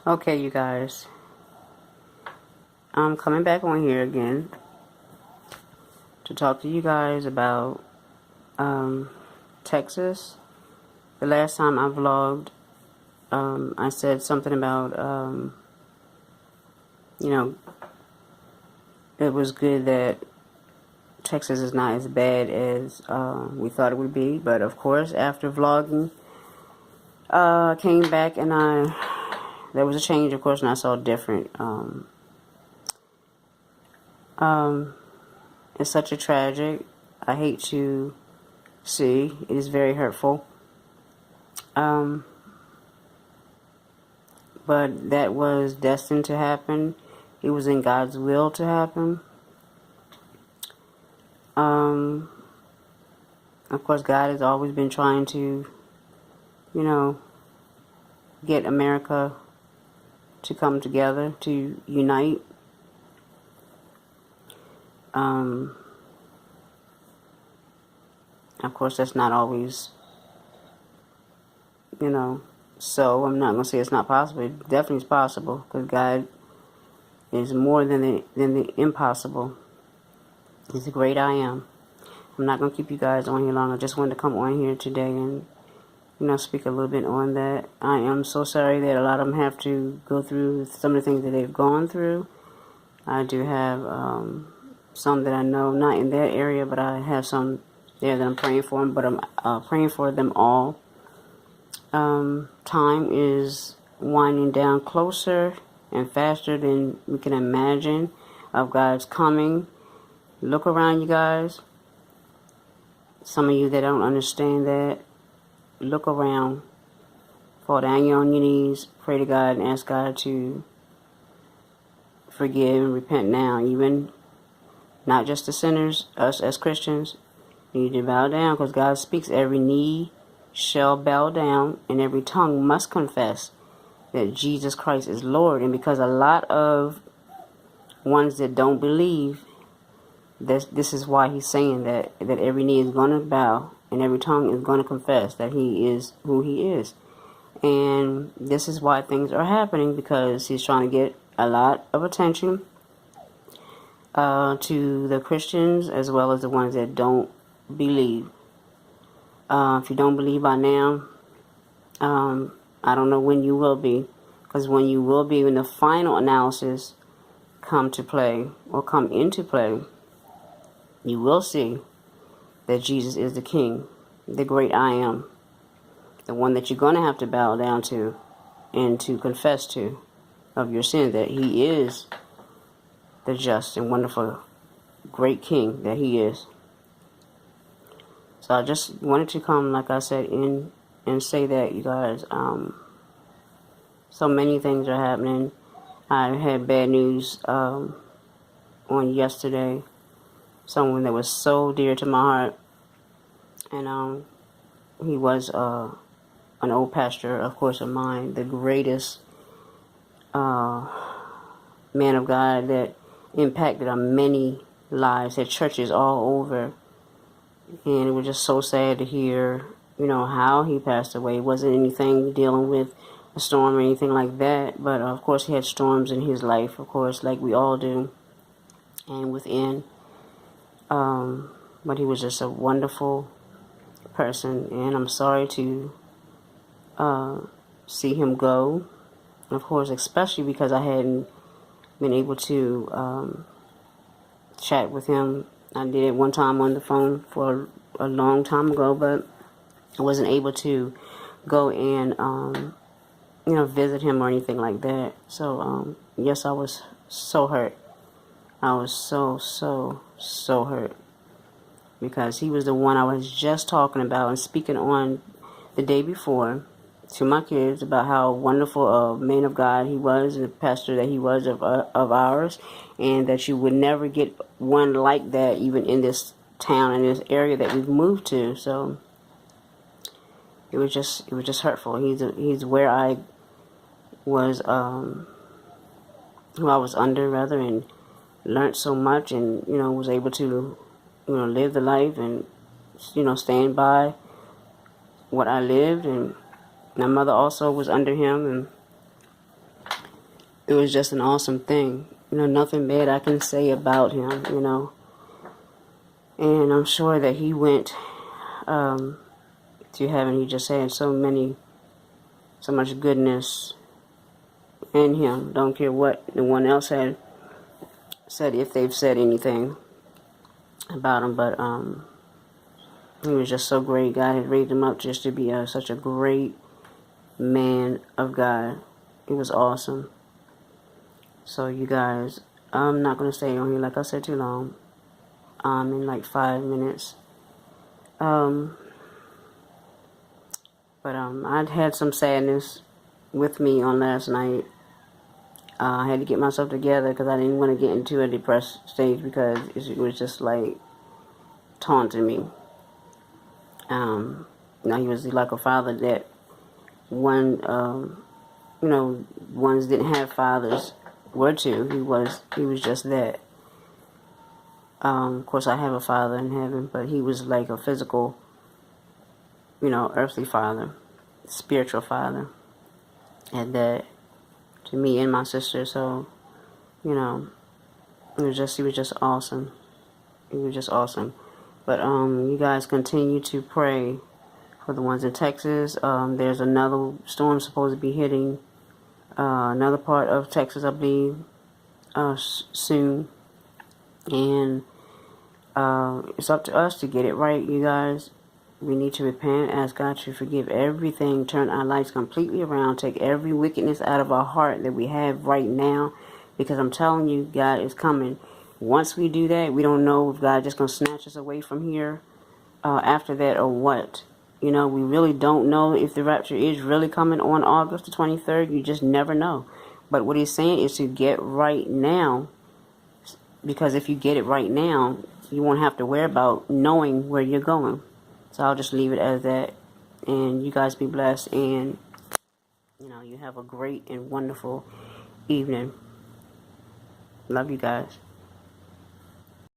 Okay, you guys. I'm coming back on here again to talk to you guys about Texas. The last time I vlogged, I said something about, it was good that Texas is not as bad as we thought it would be. But of course, after vlogging, I came back and there was a change, of course, and I saw different. It's such a tragic. I hate to see. It is very hurtful. But that was destined to happen. It was in God's will to happen. Of course, God has always been trying to, get America to come together, to unite. Of course, that's not always, so I'm not going to say it's not possible. It definitely is possible, because God is more than the impossible. He's the great I am. I'm not going to keep you guys on here long. I just wanted to come on here today and, speak a little bit on that. I am so sorry that a lot of them have to go through some of the things that they've gone through. I do have some that I know, not in that area, but I have some there that I'm praying for them, but I'm praying for them all. Time is winding down closer and faster than we can imagine of God's coming. Look around, you guys. Some of you that don't understand that, look around. Fall down on your knees, pray to God, and ask God to forgive and repent now. Even not just the sinners, us as Christians, need to bow down, because God speaks. Every knee shall bow down, and every tongue must confess that Jesus Christ is Lord. And because a lot of ones that don't believe, this is why he's saying that every knee is going to bow and every tongue is going to confess that he is who he is. And this is why things are happening, because he's trying to get a lot of attention to the Christians as well as the ones that don't believe. If you don't believe by now, I don't know when you will be, because when you will be, when the final analysis come to play or come into play, you will see that Jesus is the King, the great I am, the one that you're going to have to bow down to and to confess to of your sin, that he is the just and wonderful great King that he is. So I just wanted to come, like I said, in and say that, you guys, so many things are happening. I had bad news on yesterday. Someone that was so dear to my heart, and he was an old pastor, of course, of mine, the greatest man of God that impacted on many lives at churches all over. And it was just so sad to hear, how he passed away. It wasn't anything dealing with a storm or anything like that, but of course he had storms in his life, of course, like we all do, and within. But he was just a wonderful person, and I'm sorry to see him go. Of course, especially because I hadn't been able to chat with him. I did it one time on the phone for a long time ago, but I wasn't able to go and visit him or anything like that. So yes, I was so hurt. I was so hurt, because he was the one I was just talking about and speaking on the day before to my kids about how wonderful a man of God he was, and the pastor that he was of ours, and that you would never get one like that even in this town, in this area that we've moved to. So it was just hurtful. He's where I was, who I was under rather, and learned so much, and was able to live the life, and stand by what I lived. And my mother also was under him, and it was just an awesome thing. Nothing bad I can say about him. And I'm sure that he went to heaven. He just had so much goodness in him. Don't care what anyone else had said, if they've said anything about him, but he was just so great. God had raised him up just to be such a great man of God. It was awesome. So you guys, I'm not going to stay on here, like I said, too long. In like 5 minutes. But I'd had some sadness with me on last night. I had to get myself together because I didn't want to get into a depressed stage because it was just like taunting me. He was like a father that ones didn't have fathers were to. He was just that. Of course, I have a father in heaven, but he was like a physical, earthly father, spiritual father, and that to me and my sister. So, he was just awesome. He was just awesome. But you guys continue to pray for the ones in Texas. There's another storm supposed to be hitting another part of Texas, I believe, soon. And it's up to us to get it right, you guys. We need to repent, ask God to forgive everything, turn our lives completely around, take every wickedness out of our heart that we have right now. Because I'm telling you, God is coming. Once we do that, we don't know if God is just going to snatch us away from here after that or what. We really don't know if the rapture is really coming on August the 23rd. You just never know. But what he's saying is to get right now. Because if you get it right now, you won't have to worry about knowing where you're going. So I'll just leave it as that. And you guys be blessed. And, you have a great and wonderful evening. Love you guys.